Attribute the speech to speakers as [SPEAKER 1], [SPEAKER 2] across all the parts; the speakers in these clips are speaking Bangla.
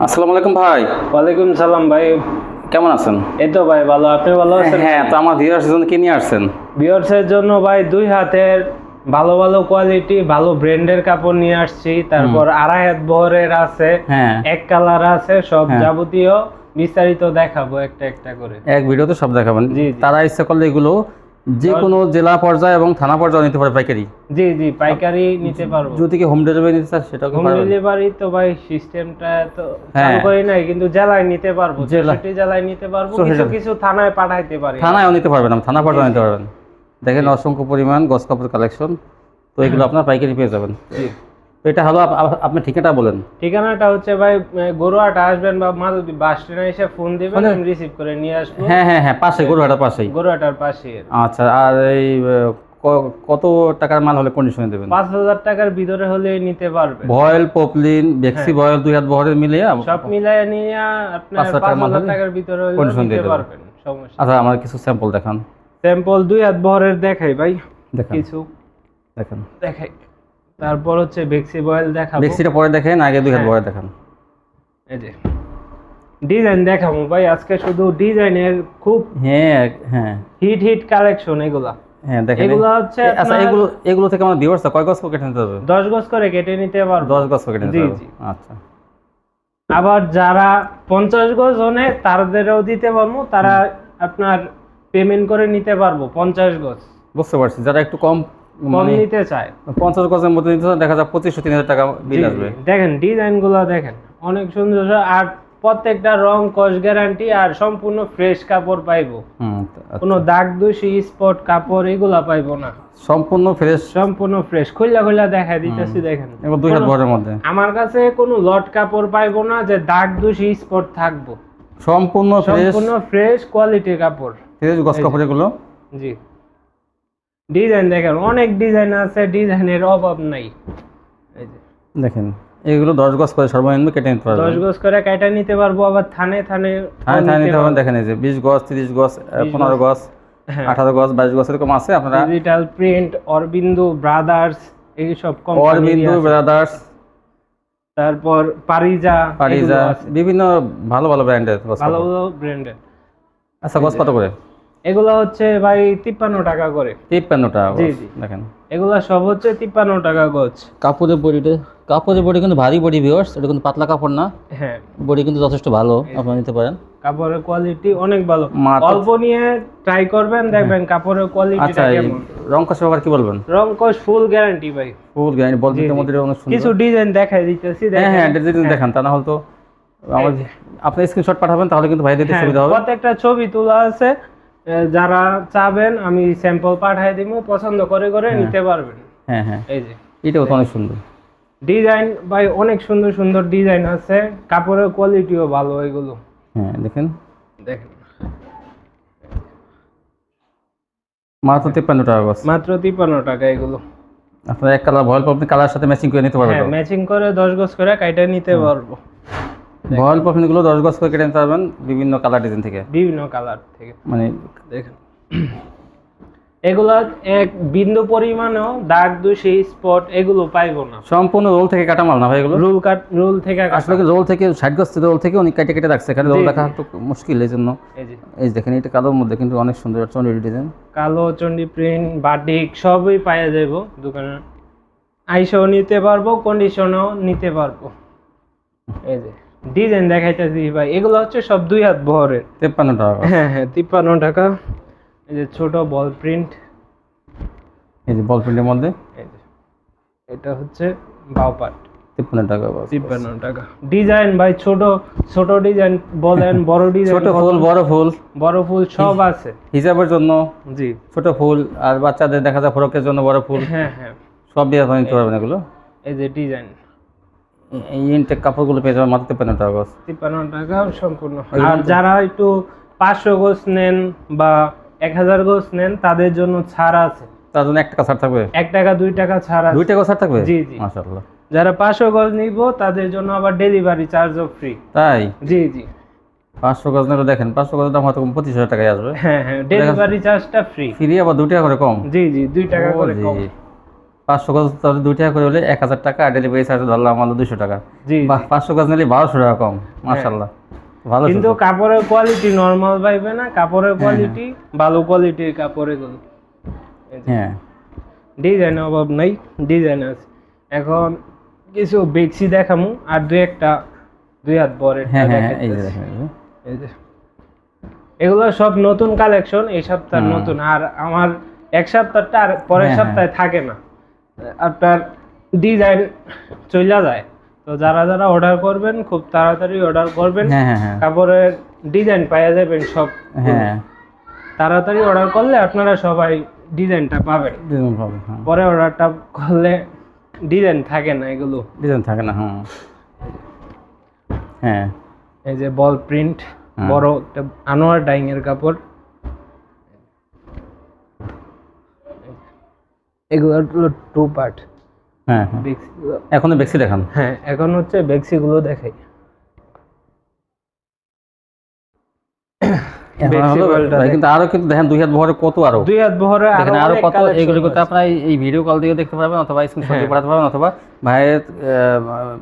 [SPEAKER 1] আসসালামু আলাইকুম ভাই।
[SPEAKER 2] ওয়ালাইকুম সালাম ভাই।
[SPEAKER 1] কেমন আছেন?
[SPEAKER 2] এই তো ভাই ভালো, আপনি ভালো আছেন?
[SPEAKER 1] হ্যাঁ, তো আমার ভিউয়ার্সের জন্য কি নিয়ে আসছেন?
[SPEAKER 2] ভিউয়ার্সের জন্য ভাই দুই হাতের ভালো ভালো কোয়ালিটি ভালো ব্র্যান্ডের কাপড় নিয়ে আসছি। তারপর আড়াই হাত বহরের আছে,
[SPEAKER 1] হ্যাঁ
[SPEAKER 2] এক কালার আছে, সব
[SPEAKER 1] হ্যাঁ।
[SPEAKER 2] যাবতীয় বিস্তারিত দেখাবো একটা একটা করে।
[SPEAKER 1] এক ভিডিওতে সব দেখাবেন।
[SPEAKER 2] জি, জি।
[SPEAKER 1] তারা ইচ্ছা করলে এগুলো যে কোনো জেলা পর্যায়ে এবং থানা পর্যায়ে নিতে পারে পাইকারি।
[SPEAKER 2] জি জি, পাইকারি নিতে পারবো।
[SPEAKER 1] যদি কি হোম ডেলিভারি নিতে চান সেটাও কি
[SPEAKER 2] হোম
[SPEAKER 1] পারবেন?
[SPEAKER 2] ডেলিভারি তো ভাই সিস্টেমটা তো
[SPEAKER 1] হ্যাঁ।
[SPEAKER 2] চালু করি নাই, কিন্তু জেলায় নিতে পারবো,
[SPEAKER 1] জেলা-
[SPEAKER 2] 64 জেলায় নিতে পারবো,
[SPEAKER 1] 64
[SPEAKER 2] কিছু কিছু থানায় পাঠাইতে পারি।
[SPEAKER 1] থানায়ও নিতে পারবেন, থানা পর্যায়ে
[SPEAKER 2] জি,
[SPEAKER 1] নিতে
[SPEAKER 2] জি।
[SPEAKER 1] পারবেন। দেখেন
[SPEAKER 2] জি।
[SPEAKER 1] অসংখ্য পরিমাণ গস কাপড় কালেকশন, তো এগুলো আপনার পাইকারি পেয়ে যাবেন।
[SPEAKER 2] জি।
[SPEAKER 1] তো এটা হলো আপনি ঠিকানা বলেন।
[SPEAKER 2] ঠিকানাটা হচ্ছে ভাই গরুহাট আসবেন বা মাধবদী বাস স্ট্যান্ডে এসে ফোন দিবেন,
[SPEAKER 1] মানে-
[SPEAKER 2] আমি রিসিভ করে নিয়ে আসবো।
[SPEAKER 1] হ্যাঁ হ্যাঁ হ্যাঁ, পাশে গরুহাটার পাশেই।
[SPEAKER 2] গরুহাটার পাশে।
[SPEAKER 1] আচ্ছা, আর এই কত টাকার মাল হলে কন্ডিশনে দেবেন?
[SPEAKER 2] 5,000 টাকার ভিতরে হলে নিতে পারবে।
[SPEAKER 1] ভয়েল, পপলিন, বেক্সি ভয়েল, দুই হাত বহরের মিলিয়ে
[SPEAKER 2] সব মিলায় নিয়ে আপনার
[SPEAKER 1] 5,000 টাকার মাল
[SPEAKER 2] 5,000
[SPEAKER 1] হলে
[SPEAKER 2] টাকার ভিতরে হলে
[SPEAKER 1] condition দিয়ে
[SPEAKER 2] নিতে
[SPEAKER 1] দেবেন।
[SPEAKER 2] পারবেন, সমস্যা।
[SPEAKER 1] আচ্ছা, আমার কিছু স্যাম্পল দেখান।
[SPEAKER 2] স্যাম্পল দুই হাত বহরের দেখাই ভাই,
[SPEAKER 1] দেখান
[SPEAKER 2] কিছু
[SPEAKER 1] দেখান।
[SPEAKER 2] দেখাই। তারপর হচ্ছে বেক্সি বয়েল দেখাবো।
[SPEAKER 1] বেক্সিটা পরে দেখেন, আগে দুই হাত
[SPEAKER 2] হ্যাঁ।
[SPEAKER 1] বহরের দেখান।
[SPEAKER 2] এই যে ডিজাইন দেখাবো ভাই, আজকে শুধু ডিজাইনের খুব
[SPEAKER 1] হ্যাঁ হ্যাঁ
[SPEAKER 2] হিট হিট কালেকশন এগুলা।
[SPEAKER 1] হ্যাঁ, দেখেন।
[SPEAKER 2] এগুলো হচ্ছে
[SPEAKER 1] আচ্ছা,
[SPEAKER 2] আপনার
[SPEAKER 1] এগুলো থেকে আমার ভিউয়ার্স কয় গজ পকেট নিতে হবে?
[SPEAKER 2] 10 গজ করে কেটে নিতে পারবো।
[SPEAKER 1] 10 গজ পকেট নিতে
[SPEAKER 2] জি,
[SPEAKER 1] হবে।
[SPEAKER 2] জি।
[SPEAKER 1] আচ্ছা
[SPEAKER 2] আবার যারা 50 গজ হনে তাদেরও দিতে পারবো, তারা আপনার পেমেন্ট করে নিতে পারবো 50 গজ।
[SPEAKER 1] বুঝতে পারছি, যারা একটু কম
[SPEAKER 2] কম
[SPEAKER 1] মানে
[SPEAKER 2] নিতে চায়
[SPEAKER 1] 50 গজের মধ্যে নিতে চান, দেখা যায় 2500-3000 টাকা বিল
[SPEAKER 2] জি,
[SPEAKER 1] আসবে।
[SPEAKER 2] জি। দেখেন ডিজাইন গুলো দেখেন, অনেক সুন্দর, আর প্রত্যেকটা রং কস গ্যারান্টি, আর সম্পূর্ণ ফ্রেশ কাপড় পাইবো।
[SPEAKER 1] আচ্ছা।
[SPEAKER 2] কোনো দাগ দোষী স্পট কাপড় এগুলা পাইবো না,
[SPEAKER 1] সম্পূর্ণ ফ্রেশ,
[SPEAKER 2] সম্পূর্ণ ফ্রেশ। খুললা খুললা দেখা দিতেছি, দেখেন।
[SPEAKER 1] এবার দুই হাত বহরের মধ্যে
[SPEAKER 2] আমার কাছে কোনো লট কাপড় পাইবো না যে দাগ দোষী স্পট থাকবো,
[SPEAKER 1] সম্পূর্ণ ফ্রেশ,
[SPEAKER 2] সম্পূর্ণ ফ্রেশ কোয়ালিটির কাপড়।
[SPEAKER 1] ফ্রেশ গজ
[SPEAKER 2] এই যে।
[SPEAKER 1] কাপড় এগুলো।
[SPEAKER 2] জি, ডিজাইন দেখেন, অনেক ডিজাইন আছে, ডিজাইনের অভাব নাই। এই যে
[SPEAKER 1] দেখেন, এগুলো 10 গজ করে সর্বনিম্ন কেটে নিতে পারবেন।
[SPEAKER 2] 10 গজ করে কাটা নিতে পারবো, আবার থানে থানে
[SPEAKER 1] নিতে পারবেন। দেখেন, এই যে 20 গজ, 30 গজ, 15 গজ,
[SPEAKER 2] হ্যাঁ।
[SPEAKER 1] 18 গজ, 22 গজ এরকম আছে। আপনারা
[SPEAKER 2] ডিজিটাল প্রিন্ট, অরবিন্দু ব্রাদার্স, এই সব কোম্পানি,
[SPEAKER 1] অরবিন্দু ব্রাদার্স,
[SPEAKER 2] তারপর পারিজা,
[SPEAKER 1] পারিজা,
[SPEAKER 2] এগুলো আছে।
[SPEAKER 1] বিভিন্ন ভালো ভালো ব্র্যান্ডের গজ
[SPEAKER 2] ভালো
[SPEAKER 1] কাপড়।
[SPEAKER 2] ভালো ব্র্যান্ডের।
[SPEAKER 1] আচ্ছা, গজ কত করে?
[SPEAKER 2] এগুলো হচ্ছে ভাই 53 টাকা করে।
[SPEAKER 1] 53 টাকা
[SPEAKER 2] জি,
[SPEAKER 1] গজ।
[SPEAKER 2] জি।
[SPEAKER 1] দেখেন
[SPEAKER 2] এগুলা সব হচ্ছে 53 টাকা গজ।
[SPEAKER 1] কাপড়ের বডি কিন্তু ভারী বডি ভিউয়ার্স, এটা কিন্তু পাতলা কাপড় না,
[SPEAKER 2] হ্যাঁ,
[SPEAKER 1] বডি কিন্তু যথেষ্ট ভালো, আপনারা নিতে পারেন।
[SPEAKER 2] কাপড়ের কোয়ালিটি অনেক ভালো।
[SPEAKER 1] মাত্র-
[SPEAKER 2] অল্প নিয়ে ট্রাই করবেন, দেখবেন কাপড়ের কোয়ালিটিটা
[SPEAKER 1] আচ্ছা, এই
[SPEAKER 2] কেমন।
[SPEAKER 1] রং কষ ব্যাপার কি বলবেন?
[SPEAKER 2] রং কস ফুল গ্যারান্টি ভাই।
[SPEAKER 1] ফুল গ্যারান্টি, বলবেন
[SPEAKER 2] জি, জি।
[SPEAKER 1] মধ্যে অনেক সুন্দর।
[SPEAKER 2] কিছু ডিজাইন দেখাই দিতেছি,
[SPEAKER 1] হ্যাঁ হ্যাঁ,
[SPEAKER 2] দেখেন।
[SPEAKER 1] ডিজাইন দেখান, তা না হলে তো আমার
[SPEAKER 2] এই যে।
[SPEAKER 1] আপনি স্ক্রিনশট পাঠাবেন, তাহলে কিন্তু ভাই দিতে
[SPEAKER 2] হ্যাঁ,
[SPEAKER 1] সুবিধা হবে।
[SPEAKER 2] প্রত্যেকটা ছবি তোলা আছে, যারা চাবেন আমি স্যাম্পল পাঠিয়ে দিব, পছন্দ করে করে নিতে পারবেন।
[SPEAKER 1] হ্যাঁ হ্যাঁ,
[SPEAKER 2] এই যে
[SPEAKER 1] এটাও তো অনেক সুন্দর
[SPEAKER 2] ডিজাইন ভাই, অনেক সুন্দর সুন্দর ডিজাইন আছে, কাপড়ের কোয়ালিটিও ভালো এগুলো।
[SPEAKER 1] হ্যাঁ, দেখেন
[SPEAKER 2] দেখেন
[SPEAKER 1] মাত্র 53 টাকা গজ।
[SPEAKER 2] মাত্র 53 টাকা এগুলো।
[SPEAKER 1] আপনার এক কালার ভয়েল পপনি কালার সাথে ম্যাচিং করে নিতে পারবেন।
[SPEAKER 2] হ্যাঁ, ম্যাচিং করে 10 গজ করে কাইটা নিতে পারবো।
[SPEAKER 1] ভয়েল পপনি গুলো 10 গজ করে কেটে নিতে পারবেন বিভিন্ন কালার ডিজাইন থেকে,
[SPEAKER 2] বিভিন্ন কালার থেকে।
[SPEAKER 1] মানে
[SPEAKER 2] দেখেন এগুলা এক বিন্দু পরিমাণেও দাগ দোষী স্পট এগুলো পাইবো না।
[SPEAKER 1] সম্পূর্ণ রোল থেকে কাটা মাল না ভাই এগুলো।
[SPEAKER 2] রুল থেকে কাটা।
[SPEAKER 1] আসলে রোল থেকে 60 গজ রোল থেকে অনেক কেটে কেটে রাখছে, এখানে রোল
[SPEAKER 2] জি,
[SPEAKER 1] দেখা
[SPEAKER 2] জি।
[SPEAKER 1] একটু মুশকিল, এই জন্য।
[SPEAKER 2] এই যে
[SPEAKER 1] এই যে দেখেন, এটা কালোর মধ্যে কিন্তু অনেক সুন্দর চন্ডি ডিজাইন।
[SPEAKER 2] কালো চন্ডি প্রিন্ট, বাটিক সবই পাওয়া যাবো দোকানে, আইসাও নিতে পারবো, কন্ডিশনও নিতে পারবো। এই যে ডিজাইন দেখাইতেছি ভাই, এগুলো হচ্ছে সব 2 হাত বহরের।
[SPEAKER 1] 53 টাকা গজ।
[SPEAKER 2] হ্যাঁ হ্যাঁ, 53 টাকা। এই যে ছোট বল প্রিন্ট,
[SPEAKER 1] এই যে বল প্রিন্টের মধ্যে
[SPEAKER 2] এই যে এটা হচ্ছে বাউপাট,
[SPEAKER 1] 53 টাকা গজ।
[SPEAKER 2] 53 টাকা। ডিজাইন ভাই ছোট ছোট ডিজাইন বলেন, বড় ডিজাইন,
[SPEAKER 1] ছোট ফুল,
[SPEAKER 2] বড় ফুল সব আছে।
[SPEAKER 1] হিজাবের জন্য
[SPEAKER 2] জি,
[SPEAKER 1] ছোট ফুল, আর বাচ্চাদের দেখা যায় ফ্রকের জন্য বড় ফুল,
[SPEAKER 2] হ্যাঁ হ্যাঁ।
[SPEAKER 1] সব দিয়ে আপনি নিতে পারবেন এগুলো।
[SPEAKER 2] এই যে ডিজাইন
[SPEAKER 1] এই ইনটেক কাপড়গুলো পেয়ে যাবেন মাত্র 53 টাকা গজ।
[SPEAKER 2] 53 টাকা সম্পূর্ণ। আর যারা একটু 500 গজ নেন বা 1000 গজ নেন, তাদের জন্য ছাড় আছে।
[SPEAKER 1] তার জন্য 1 টাকা ছাড় থাকবে?
[SPEAKER 2] 1 টাকা 2 টাকা ছাড় আছে।
[SPEAKER 1] 2 টাকা ছাড় থাকবে?
[SPEAKER 2] জি, জি।
[SPEAKER 1] মাশাআল্লাহ।
[SPEAKER 2] যারা 500 গজ নিব তাদের জন্য আবার ডেলিভারি চার্জও ফ্রি।
[SPEAKER 1] তাই?
[SPEAKER 2] জি জি,
[SPEAKER 1] 500 গজ নিলে দেখেন 500 গজের দাম হয়তো 25,000 টাকায় আসবে।
[SPEAKER 2] হ্যাঁ হ্যাঁ, ডেলিভারি চার্জটা ফ্রি।
[SPEAKER 1] ফ্রি আবার 2 টাকা করে কম।
[SPEAKER 2] জি জি, 2 টাকা করে
[SPEAKER 1] ও জি।
[SPEAKER 2] কম।
[SPEAKER 1] 500 গজ তাহলে 2 টাকা করে হলে 1000 টাকা, আর ডেলিভারি চার্জ ধরলাম আমাদের 200 টাকা।
[SPEAKER 2] জি
[SPEAKER 1] বাহ, 500 গজ নিলে 1200 টাকা কম, মাশাআল্লাহ ভালো।
[SPEAKER 2] কিন্তু কাপড়ের কোয়ালিটি নরমাল পাইবে না, কাপড়ের কোয়ালিটি ভালো কোয়ালিটির কাপড় এগুলো।
[SPEAKER 1] হ্যাঁ,
[SPEAKER 2] ডিজাইন অভাব নাই, ডিজাইন আছে। এখন কিছু বেক্সি দেখামু আর দুই হাত বরের।
[SPEAKER 1] হ্যাঁ হ্যাঁ এই যে দেখেন,
[SPEAKER 2] এই যে এগুলো সব নতুন কালেকশন, এই সপ্তাহ নতুন। আর আমার এক সপ্তাহটা আর পরের সপ্তাহে থাকে না, আপনার ডিজাইন চলে যায়। তো যারা যারা অর্ডার করবেন খুব তাড়াতাড়ি অর্ডার করবেন,
[SPEAKER 1] হ্যাঁ হ্যাঁ হ্যাঁ
[SPEAKER 2] কাপড়ের ডিজাইন পাওয়া যাবেন সব।
[SPEAKER 1] হ্যাঁ,
[SPEAKER 2] তাড়াতাড়ি অর্ডার করলে আপনারা সবাই ডিজাইনটা পাবেন।
[SPEAKER 1] ডিজাইন পাবে, হ্যাঁ
[SPEAKER 2] পরে অর্ডারটা করলে ডিজাইন থাকে না এগুলো।
[SPEAKER 1] ডিজাইন থাকে না, হ্যাঁ হ্যাঁ।
[SPEAKER 2] এই যে বল প্রিন্ট, বড় একটা আনোয়ার ডাইং এর কাপড়। এগুলো হলো 2 পার্ট।
[SPEAKER 1] হ্যাঁ হ্যাঁ, এখনো বেক্সি দেখান।
[SPEAKER 2] হ্যাঁ, এখন হচ্ছে বেক্সি গুলো দেখাই।
[SPEAKER 1] কিন্তু আরো কিন্তু দেখেন 2 হাত বহরে কত, আরো
[SPEAKER 2] 2 হাত বহরে
[SPEAKER 1] আরো কত, এগুলো কিন্তু আপনারা এই ভিডিও কল দিয়ে দেখতে পারবেন, অথবা স্ক্রিনশট দিয়ে পাঠাতে পারবেন, অথবা ভাইয়ের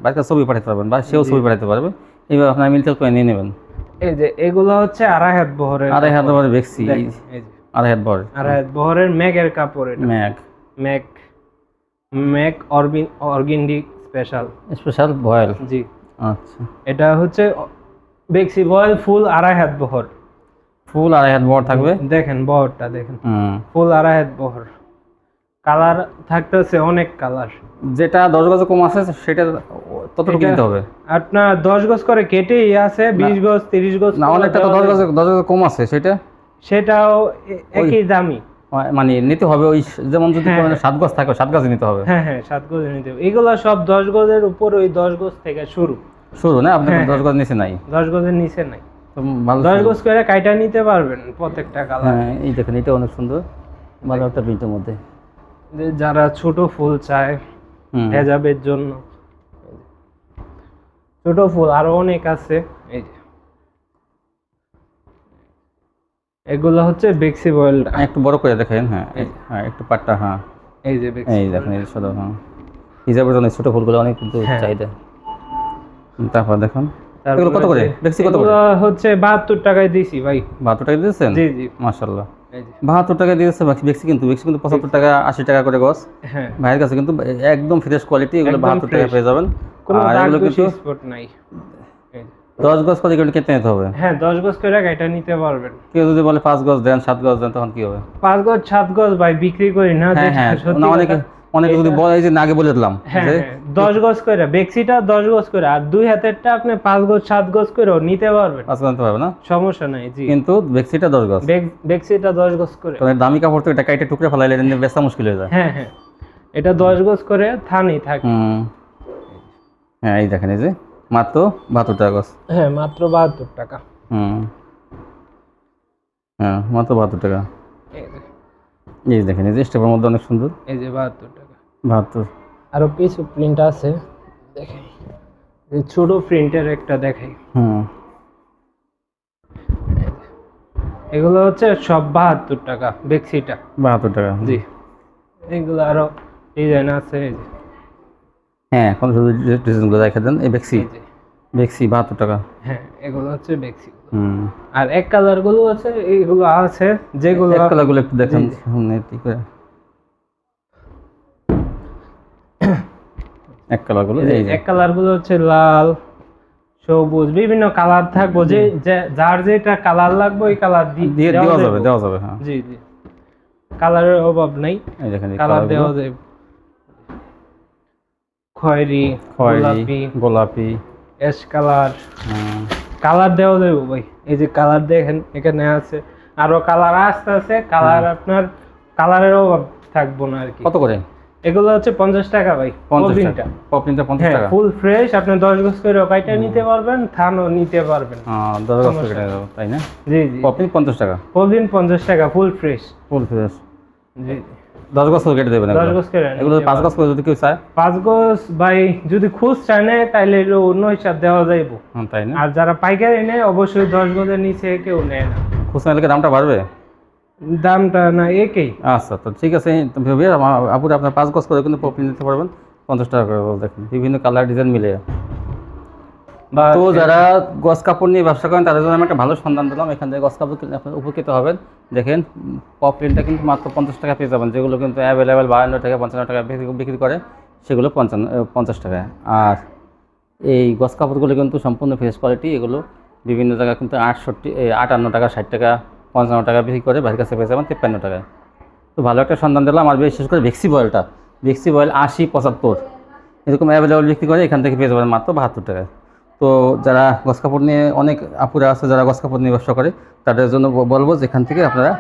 [SPEAKER 1] বাড়িতে ছবি পাঠাতে পারবেন, বা সেও ছবি পাঠাতে পারবে। এইভাবে আপনারা মিলতেল করে নিয়ে নেবেন।
[SPEAKER 2] এই যে এগুলো হচ্ছে 2.5 হাত বহরের,
[SPEAKER 1] 2.5 হাত বহরে বেক্সি,
[SPEAKER 2] এই যে
[SPEAKER 1] 2.5 হাত বহরে,
[SPEAKER 2] 2.5 হাত বহরের ম্যাগের কাপড়। এটা ম্যাগ অর্গেন্ডি
[SPEAKER 1] স্পেশাল ভয়েল।
[SPEAKER 2] জি,
[SPEAKER 1] আচ্ছা,
[SPEAKER 2] এটা হচ্ছে বেক্সি ভয়েল ফুল 2.5 হাত বহর।
[SPEAKER 1] ফুল 2.5 হাত বহর থাকবে,
[SPEAKER 2] দেখেন বহরটা দেখেন, ফুল 2.5 হাত বহর। কালার থাকতেছে অনেক কালার।
[SPEAKER 1] যেটা 10 গজ কম আছে সেটা ততটুকু নিতে হবে।
[SPEAKER 2] আপনার 10 গজ করে কেটেই আছে, 20 গজ 30 গজ
[SPEAKER 1] না, অনেকটা তো 10 গজ কম আছে,
[SPEAKER 2] সেটাও একই দামি,
[SPEAKER 1] মানে নিতে হবে ওই, যেমন যদি 7 গজ থাকে 7 গজ নিতে হবে।
[SPEAKER 2] হ্যাঁ হ্যাঁ 7 গজ নিতে হবে। এগুলো সব 10 গজের উপর, ওই 10 গজ থেকে শুরু
[SPEAKER 1] না, আপনি 10 গজ নিচে নাই,
[SPEAKER 2] 10 গজের নিচে নাই।
[SPEAKER 1] তো ভালো
[SPEAKER 2] 10 গজ করে কাইটা নিতে পারবেন প্রত্যেকটা কালার।
[SPEAKER 1] হ্যাঁ, এই দেখেন এটা অনেক সুন্দর, ভালো একটা প্রিন্টের মধ্যে।
[SPEAKER 2] যারা ছোট ফুল চায় হেজাবের জন্য, ছোট ফুল আরো অনেক আছে। এই যে এগুলো হচ্ছে বেক্সি বয়েল।
[SPEAKER 1] একটু বড় করে দেখেন, হ্যাঁ হ্যাঁ একটু পাটটা, হ্যাঁ
[SPEAKER 2] এই যে বেক্সি,
[SPEAKER 1] এই দেখেন, এই ছোট, হ্যাঁ হিজাবের জন্য ছোট ফুলগুলো অনেক কিন্তু চাহিদা। তারপর দেখুন এগুলো কত করে বেক্সি, কত করে?
[SPEAKER 2] হচ্ছে 72 টাকায় দিছি ভাই।
[SPEAKER 1] 72 টাকা দিয়েছেন?
[SPEAKER 2] জি জি,
[SPEAKER 1] মাশাআল্লাহ, 72 টাকা দিয়েছে বেক্সি। কিন্তু 75 টাকা 80 টাকা করে গজ।
[SPEAKER 2] হ্যাঁ,
[SPEAKER 1] ভাইয়ের কাছে কিন্তু একদম ফ্রেশ কোয়ালিটি, এগুলো 72 টাকা পেয়ে যাবেন।
[SPEAKER 2] আর এগুলো কিন্তু স্পট নাই।
[SPEAKER 1] 10 গজ করে এগুলো কেটে নিতে হবে।
[SPEAKER 2] হ্যাঁ, 10 গজ করে এটা নিতে পারবেন।
[SPEAKER 1] কেউ যদি বলে 5 গজ দেন 7 গজ দেন, তখন কি হবে?
[SPEAKER 2] 5 গজ 7 গজ ভাই বিক্রি করি না।
[SPEAKER 1] হ্যাঁ, অনেকে যদি বলে, এই যে আগে বলে দিলাম যে
[SPEAKER 2] 10 গজ করে বেক্সিটা 10 গজ করে, আর 2 হাতেরটা আপনি 5 গজ 7 গজ করেও নিতে পারবেন,
[SPEAKER 1] 5 গজ নিতে পারবে না,
[SPEAKER 2] সমস্যা নাই। জি,
[SPEAKER 1] কিন্তু বেক্সিটা 10 গজ,
[SPEAKER 2] বেক্সিটা 10 গজ করে।
[SPEAKER 1] কারণ দামি কাপড় তো, এটা কাইটে টুকরে ফেলাইলে বেচা মুশকিল হয়ে যায়।
[SPEAKER 2] হ্যাঁ হ্যাঁ, এটা 10 গজ করে থানি থাকে।
[SPEAKER 1] হ্যাঁ, এই দেখেন, এই যে মাত্র 72 টাকা গজ।
[SPEAKER 2] হ্যাঁ, মাত্র 72 টাকা।
[SPEAKER 1] হ্যাঁ, মাত্র 72 টাকা। এই দেখেন, এই যে স্টেপের মধ্যে অনেক সুন্দর,
[SPEAKER 2] এই যে 72 টাকা।
[SPEAKER 1] 72।
[SPEAKER 2] আরো কিছু প্রিন্ট আছে, দেখেন এই ছোট প্রিন্টের একটা দেখাই। এগুলো হচ্ছে সব 72 টাকা বেক্সিটা।
[SPEAKER 1] 72 টাকা,
[SPEAKER 2] জি। এগুলো আরো ডিজাইন আছে, এই যে
[SPEAKER 1] হ্যাঁ, এখন শুধু ডিজাইনগুলো দেখে দেন। এই বেক্সি 72 টাকা।
[SPEAKER 2] হ্যাঁ, এগুলো হচ্ছে বেক্সি। আর এক কালার গুলো আছে, এইগুলো আছে যেগুলো
[SPEAKER 1] এক কালার গুলো একটু দেখেন সামনে ঠিক করে। এক কালার গুলো, এই
[SPEAKER 2] এক কালার গুলো হচ্ছে লাল, সবুজ, বিভিন্ন কালার থাকবো। যে যার যেটা কালার লাগবে ওই কালার দিয়ে দেওয়া
[SPEAKER 1] যাবে। হ্যাঁ,
[SPEAKER 2] জি জি, কালারের অভাব নাই,
[SPEAKER 1] এই দেখেন
[SPEAKER 2] কালার দেওয়া যাবে। খয়েরি,
[SPEAKER 1] গোলাপি,
[SPEAKER 2] অ্যাশ কালার, কালার দেওয়া যাবে ভাই। এই যে কালার দেখেন এখানে আছে, আরো কালার আসতে কালার, আপনার কালারের অভাব থাকবো না আর কি।
[SPEAKER 1] কত করে
[SPEAKER 2] এগুলো হচ্ছে 50 টাকা ভাই। পপলিনটা
[SPEAKER 1] 50 টাকা,
[SPEAKER 2] ফুল ফ্রেশ। আপনি 10 গজ করে কাইটা নিতে পারবেন, থানও নিতে পারবেন।
[SPEAKER 1] 10 গজ করে তাই না?
[SPEAKER 2] জি জি,
[SPEAKER 1] পপলিন 50 টাকা,
[SPEAKER 2] পপলিন 50 টাকা ফুল ফ্রেশ। জি,
[SPEAKER 1] 10 গজ করে কেটে দেবেন।
[SPEAKER 2] 10 গজ করে
[SPEAKER 1] এগুলো 5 গজ করে যদি কেউ চায়,
[SPEAKER 2] 5 গজ ভাই যদি খুচ চায় না তাইলে অন্য হিসাব দেওয়া যাইবো,
[SPEAKER 1] তাই না?
[SPEAKER 2] আর যারা পাইকারি নেয় অবশ্যই 10 গজের নিচে কেউ নেয় না।
[SPEAKER 1] খুচরা নিলে দামটা বাড়বে?
[SPEAKER 2] দামটা না একই।
[SPEAKER 1] আচ্ছা, তো ঠিক আছে ভাইয়া, আপুরা আপনার 5 গজ করে কিন্তু পপলি নিতে পারবেন 50 টাকা করে। দেখেন বিভিন্ন কালার ডিজাইন মিলে।
[SPEAKER 2] বা
[SPEAKER 1] তো যারা গজ কাপড় নিয়ে ব্যবসা করেন তাদের জন্য আমি একটা ভালো সন্ধান দিলাম। এখান থেকে গজ কাপড় কিনলে আপনার উপকৃত হবেন। দেখেন পপলিনটা কিন্তু মাত্র 50 টাকা পেয়ে যাবেন, যেগুলো কিন্তু অ্যাভেলেবেল 52 টাকা 55 টাকা বিক্রি করে, সেগুলো 50 টাকায়। আর এই গজ কাপড়গুলো কিন্তু সম্পূর্ণ ফ্রেশ কোয়ালিটি। এগুলো বিভিন্ন জায়গায় কিন্তু 58 টাকা 60 টাকা 55 টাকা বিক্রি করে, বাড়ির কাছে পেয়ে যাবেন 53 টাকায়। তো ভালো একটা সন্ধান দিলাম। আর বিশেষ করে ভেক্সি বয়েলটা, ভেক্সি বয়েল 80 75 এরকম অ্যাভেলেবেল বিক্রি করে, এখান থেকে পেয়ে যাবেন মাত্র 72 টাকায়। তো যারা গজ কাপড় নিয়ে, অনেক আপুরা আছে যারা গজ কাপড় নিয়ে ব্যবসা করে, তাদের জন্য বলবো যে এখান থেকে আপনারা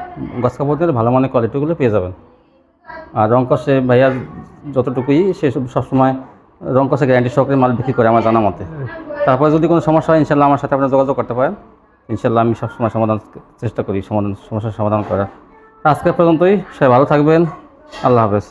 [SPEAKER 1] গজ কাপড় নিয়ে ভালো মানের কোয়ালিটিগুলো পেয়ে যাবেন। আর রংকসে ভাইয়া যতটুকুই, সে সবসময় রংকসে গ্যারান্টি সহকারে মাল বিক্রি করে আমার জানা মতে। তারপরে যদি কোনো সমস্যা হয় ইনশাল্লাহ আমার সাথে আপনারা যোগাযোগ করতে পারেন। ইনশাল্লাহ আমি সবসময় চেষ্টা করি সমস্যার সমাধান করার। আজকে পর্যন্তই, সবাই ভালো থাকবেন। আল্লাহ হাফেজ।